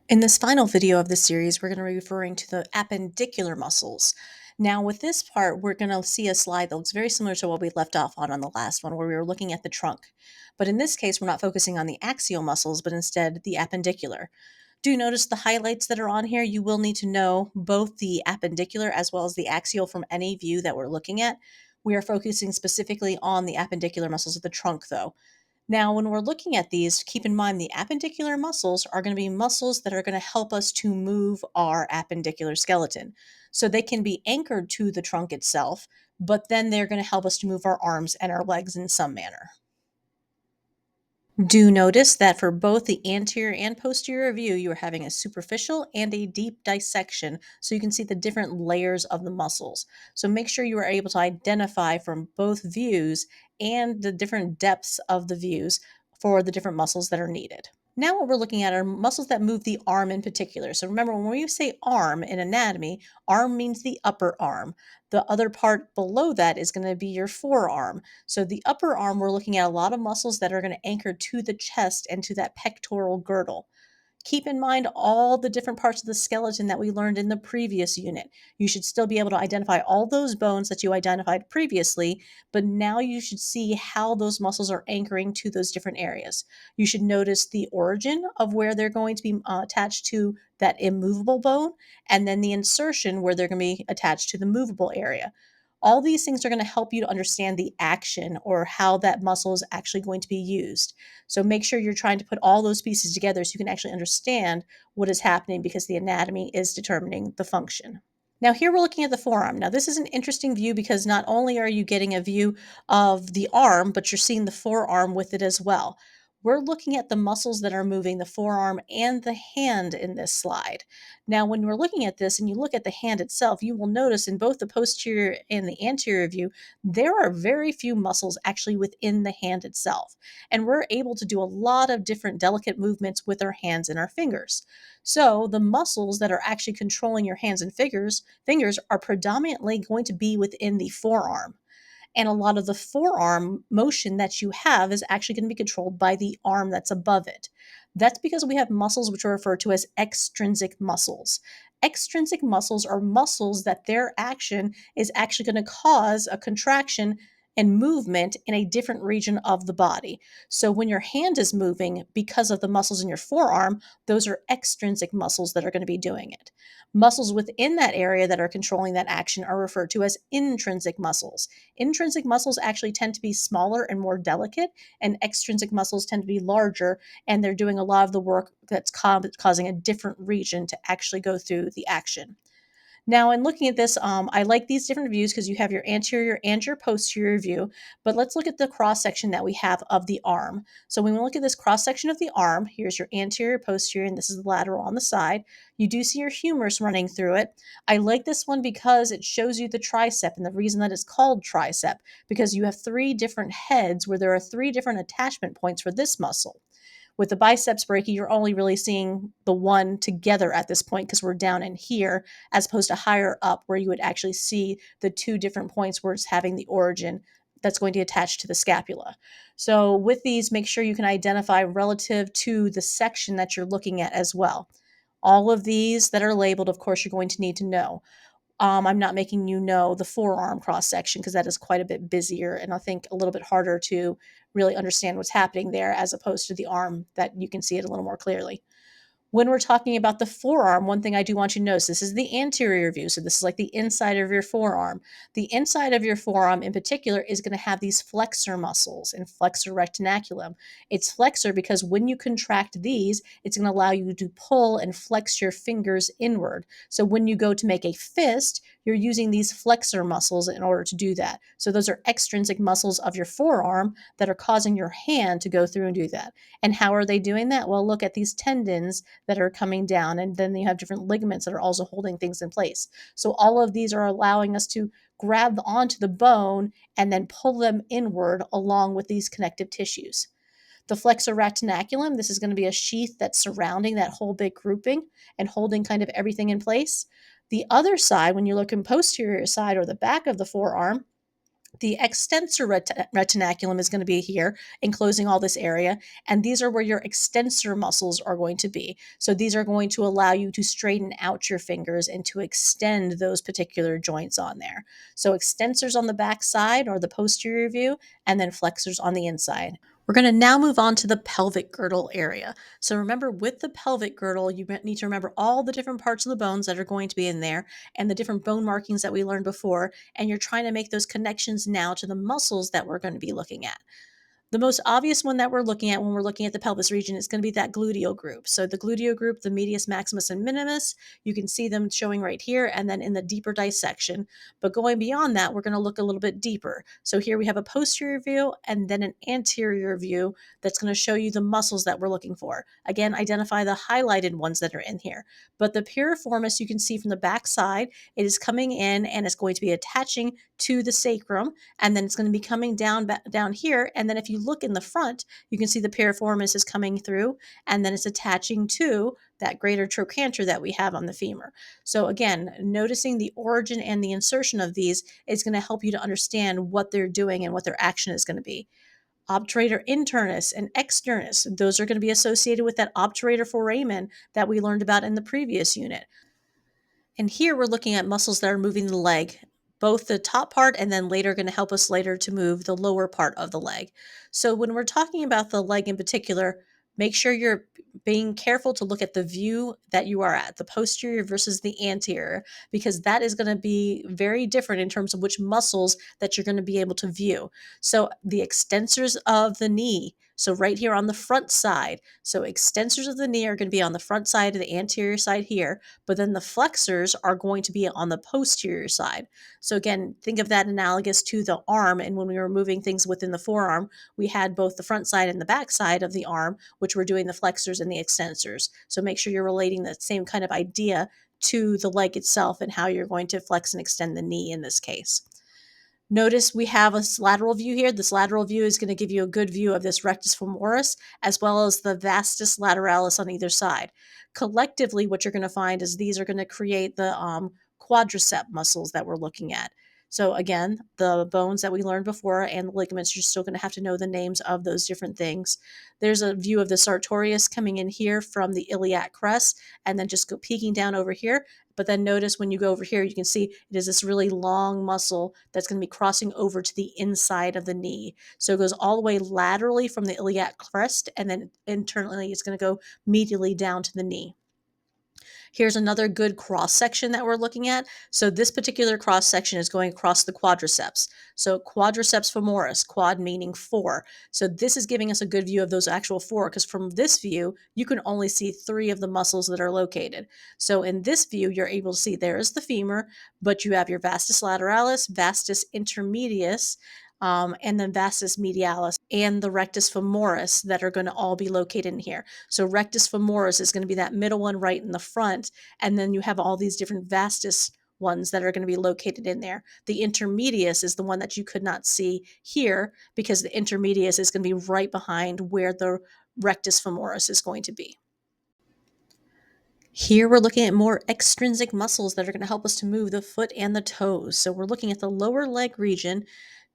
In this final video of the series, we're going to be referring to the appendicular muscles. Now, with this part, we're going to see a slide that looks very similar to what we left off on the last one, where we were looking at the trunk. But in this case, we're not focusing on the axial muscles, but instead the appendicular. Do you notice the highlights that are on here? You will need to know both the appendicular as well as the axial from any view that we're looking at. We are focusing specifically on the appendicular muscles of the trunk, though. Now, when we're looking at these, keep in mind the appendicular muscles are going to be muscles that are going to help us to move our appendicular skeleton. So they can be anchored to the trunk itself, but then they're going to help us to move our arms and our legs in some manner. Do notice that for both the anterior and posterior view, you are having a superficial and a deep dissection so you can see the different layers of the muscles. So make sure you are able to identify from both views and the different depths of the views for the different muscles that are needed. Now, what we're looking at are muscles that move the arm in particular. So remember, when we say arm in anatomy, arm means the upper arm. The other part below that is going to be your forearm. So the upper arm, we're looking at a lot of muscles that are going to anchor to the chest and to that pectoral girdle. Keep in mind all the different parts of the skeleton that we learned in the previous unit. You should still be able to identify all those bones that you identified previously, but now you should see how those muscles are anchoring to those different areas. You should notice the origin of where they're going to be attached to that immovable bone, and then the insertion where they're going to be attached to the movable area. All these things are going to help you to understand the action or how that muscle is actually going to be used. So make sure you're trying to put all those pieces together so you can actually understand what is happening because the anatomy is determining the function. Now, here we're looking at the forearm. Now, this is an interesting view because not only are you getting a view of the arm, but you're seeing the forearm with it as well. We're looking at the muscles that are moving the forearm and the hand in this slide. Now, when we're looking at this and you look at the hand itself, you will notice in both the posterior and the anterior view, there are very few muscles actually within the hand itself. And we're able to do a lot of different delicate movements with our hands and our fingers. So the muscles that are actually controlling your hands and fingers are predominantly going to be within the forearm. And a lot of the forearm motion that you have is actually going to be controlled by the arm that's above it. That's because we have muscles which are referred to as extrinsic muscles. Extrinsic muscles are muscles that their action is actually going to cause a contraction and movement in a different region of the body. So when your hand is moving because of the muscles in your forearm, those are extrinsic muscles that are going to be doing it. Muscles within that area that are controlling that action are referred to as intrinsic muscles. Intrinsic muscles actually tend to be smaller and more delicate, and extrinsic muscles tend to be larger, and they're doing a lot of the work that's causing a different region to actually go through the action. Now, in looking at this, I like these different views because you have your anterior and your posterior view, but let's look at the cross section that we have of the arm. So when we look at this cross section of the arm, here's your anterior, posterior, and this is the lateral on the side. You do see your humerus running through it. I like this one because it shows you the tricep, and the reason that it's called tricep, because you have three different heads where there are three different attachment points for this muscle. With the biceps brachii, you're only really seeing the one together at this point because we're down in here, as opposed to higher up where you would actually see the two different points where it's having the origin that's going to attach to the scapula. So with these, make sure you can identify relative to the section that you're looking at as well. All of these that are labeled, of course, you're going to need to know. I'm not making you know the forearm cross section because that is quite a bit busier and I think a little bit harder to really understand what's happening there as opposed to the arm that you can see it a little more clearly. When we're talking about the forearm, one thing I do want you to notice, this is the anterior view. So this is like the inside of your forearm. The inside of your forearm in particular is going to have these flexor muscles and flexor retinaculum. It's flexor because when you contract these, it's going to allow you to pull and flex your fingers inward. So when you go to make a fist, you're using these flexor muscles in order to do that. So those are extrinsic muscles of your forearm that are causing your hand to go through and do that. And how are they doing that? Well, look at these tendons that are coming down, and then you have different ligaments that are also holding things in place. So all of these are allowing us to grab onto the bone and then pull them inward along with these connective tissues. The flexor retinaculum, this is going to be a sheath that's surrounding that whole big grouping and holding kind of everything in place. The other side, when you're looking posterior side or the back of the forearm, The extensor retinaculum is going to be here, enclosing all this area, and these are where your extensor muscles are going to be. So these are going to allow you to straighten out your fingers and to extend those particular joints on there. So extensors on the back side or the posterior view, and then flexors on the inside. We're going to now move on to the pelvic girdle area. So remember, with the pelvic girdle, you need to remember all the different parts of the bones that are going to be in there and the different bone markings that we learned before, and you're trying to make those connections now to the muscles that we're going to be looking at. The most obvious one that we're looking at when we're looking at the pelvis region is going to be that gluteal group. So the gluteal group, the medius maximus and minimus, you can see them showing right here and then in the deeper dissection. But going beyond that, we're going to look a little bit deeper. So here we have a posterior view and then an anterior view that's going to show you the muscles that we're looking for. Again, identify the highlighted ones that are in here. But the piriformis, you can see from the back side, it is coming in and it's going to be attaching to the sacrum, and then it's going to be coming down here. And then if you look in the front, you can see the piriformis is coming through, and then it's attaching to that greater trochanter that we have on the femur. So again, noticing the origin and the insertion of these is going to help you to understand what they're doing and what their action is going to be. Obturator internus and externus, those are going to be associated with that obturator foramen that we learned about in the previous unit. And here we're looking at muscles that are moving the leg, both the top part and then later going to help us later to move the lower part of the leg. So when we're talking about the leg in particular, make sure you're being careful to look at the view that you are at, the posterior versus the anterior, because that is going to be very different in terms of which muscles that you're going to be able to view. So the extensors of the knee, so right here on the front side, so extensors of the knee are going to be on the front side of the anterior side here, but then the flexors are going to be on the posterior side. So again, think of that analogous to the arm. And when we were moving things within the forearm, we had both the front side and the back side of the arm, which were doing the flexors and the extensors. So make sure you're relating that same kind of idea to the leg itself and how you're going to flex and extend the knee in this case. Notice we have a lateral view here. This lateral view is going to give you a good view of this rectus femoris as well as the vastus lateralis on either side. Collectively, what you're going to find is these are going to create the quadricep muscles that we're looking at. So again, the bones that we learned before and the ligaments, you're still going to have to know the names of those different things. There's a view of the sartorius coming in here from the iliac crest and then just go peeking down over here. But then notice when you go over here, you can see it is this really long muscle that's going to be crossing over to the inside of the knee. So it goes all the way laterally from the iliac crest, and then internally it's going to go medially down to the knee. Here's another good cross section that we're looking at. So this particular cross section is going across the quadriceps. So quadriceps femoris, quad meaning four. So this is giving us a good view of those actual four, because from this view, you can only see three of the muscles that are located. So in this view, you're able to see there is the femur, but you have your vastus lateralis, vastus intermedius, and then vastus medialis and the rectus femoris that are going to all be located in here. So rectus femoris is going to be that middle one right in the front, and then you have all these different vastus ones that are going to be located in there. The intermedius is the one that you could not see here because the intermedius is going to be right behind where the rectus femoris is going to be. Here we're looking at more extrinsic muscles that are going to help us to move the foot and the toes. So we're looking at the lower leg region.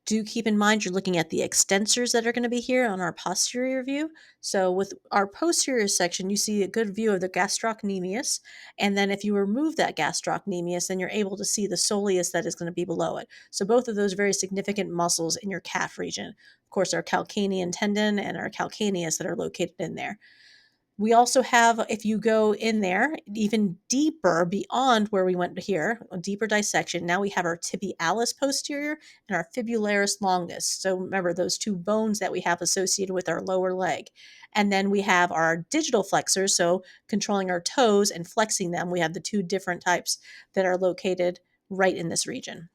Do keep in mind you're looking at the extensors that are going to be here on our posterior view. So with our posterior section, you see a good view of the gastrocnemius. And then if you remove that gastrocnemius, then you're able to see the soleus that is going to be below it. So both of those very significant muscles in your calf region. Of course, our calcanean tendon and our calcaneus that are located in there. We also have, if you go in there even deeper beyond where we went here, a deeper dissection, now we have our tibialis posterior and our fibularis longus. So remember those two bones that we have associated with our lower leg. And then we have our digital flexors, so controlling our toes and flexing them. We have the two different types that are located right in this region.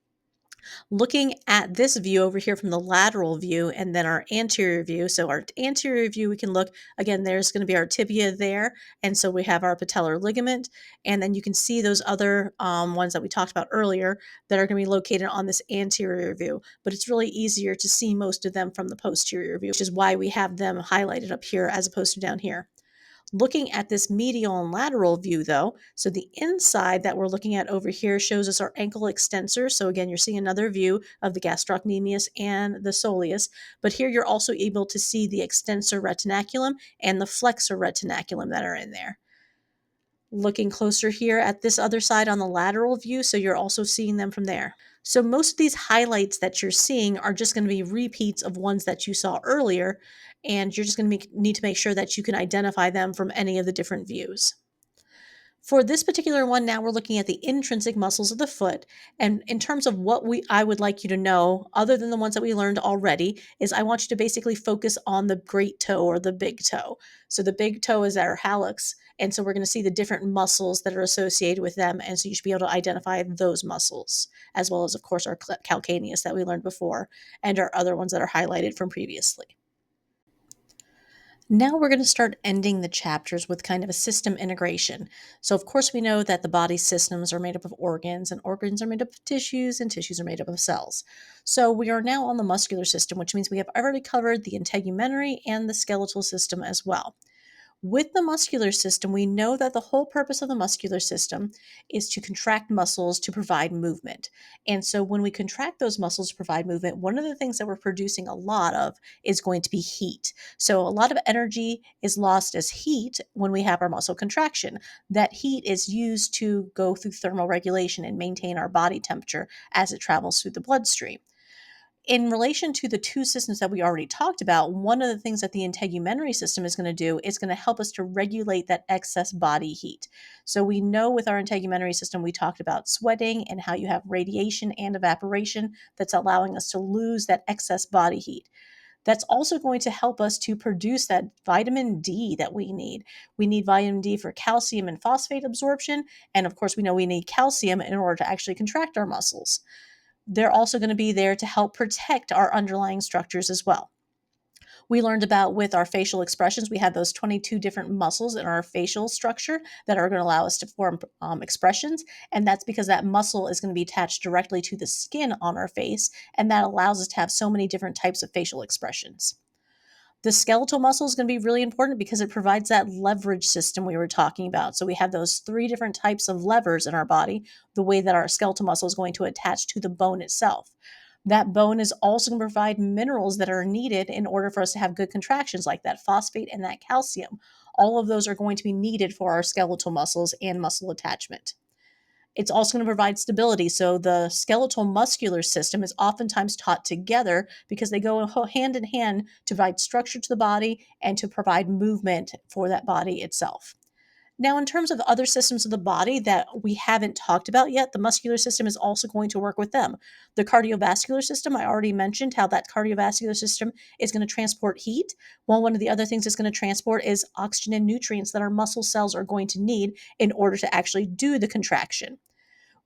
Looking at this view over here from the lateral view and then our anterior view. So our anterior view, we can look, again, there's going to be our tibia there. And so we have our patellar ligament. And then you can see those other ones that we talked about earlier that are going to be located on this anterior view. But it's really easier to see most of them from the posterior view, which is why we have them highlighted up here as opposed to down here. Looking at this medial and lateral view, though, so the inside that we're looking at over here shows us our ankle extensor. So again, you're seeing another view of the gastrocnemius and the soleus, but here you're also able to see the extensor retinaculum and the flexor retinaculum that are in there. Looking closer here at this other side on the lateral view, so you're also seeing them from there. So most of these highlights that you're seeing are just going to be repeats of ones that you saw earlier, and you're just going to need to make sure that you can identify them from any of the different views. For this particular one, now we're looking at the intrinsic muscles of the foot. And in terms of what I would like you to know, other than the ones that we learned already, is I want you to basically focus on the great toe or the big toe. So the big toe is our hallux. And so we're going to see the different muscles that are associated with them. And so you should be able to identify those muscles, as well as, of course, our calcaneus that we learned before, and our other ones that are highlighted from previously. Now we're going to start ending the chapters with kind of a system integration. So, of course, we know that the body's systems are made up of organs, and organs are made up of tissues, and tissues are made up of cells. So, we are now on the muscular system, which means we have already covered the integumentary and the skeletal system as well. With the muscular system, we know that the whole purpose of the muscular system is to contract muscles to provide movement. And so when we contract those muscles to provide movement, one of the things that we're producing a lot of is going to be heat. So a lot of energy is lost as heat when we have our muscle contraction. That heat is used to go through thermal regulation and maintain our body temperature as it travels through the bloodstream. In relation to the two systems that we already talked about, one of the things that the integumentary system is going to do is going to help us to regulate that excess body heat. So we know with our integumentary system, we talked about sweating and how you have radiation and evaporation that's allowing us to lose that excess body heat. That's also going to help us to produce that vitamin D that we need. We need vitamin D for calcium and phosphate absorption. And of course, we know we need calcium in order to actually contract our muscles. They're also going to be there to help protect our underlying structures as well. We learned about with our facial expressions, we have those 22 different muscles in our facial structure that are going to allow us to form expressions. And that's because that muscle is going to be attached directly to the skin on our face. And that allows us to have so many different types of facial expressions. The skeletal muscle is going to be really important because it provides that leverage system we were talking about. So we have those three different types of levers in our body, the way that our skeletal muscle is going to attach to the bone itself. That bone is also going to provide minerals that are needed in order for us to have good contractions, like that phosphate and that calcium. All of those are going to be needed for our skeletal muscles and muscle attachment. It's also going to provide stability. So the skeletal muscular system is oftentimes taught together because they go hand in hand to provide structure to the body and to provide movement for that body itself. Now, in terms of other systems of the body that we haven't talked about yet, the muscular system is also going to work with them. The cardiovascular system, I already mentioned how that cardiovascular system is going to transport heat. Well, one of the other things it's going to transport is oxygen and nutrients that our muscle cells are going to need in order to actually do the contraction.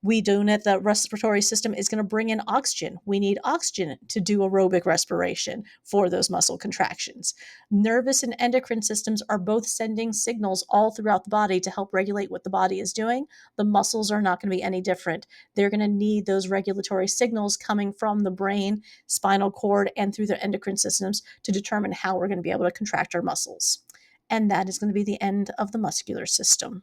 We do know that the respiratory system is going to bring in oxygen. We need oxygen to do aerobic respiration for those muscle contractions. Nervous and endocrine systems are both sending signals all throughout the body to help regulate what the body is doing. The muscles are not going to be any different. They're going to need those regulatory signals coming from the brain, spinal cord, and through their endocrine systems to determine how we're going to be able to contract our muscles. And that is going to be the end of the muscular system.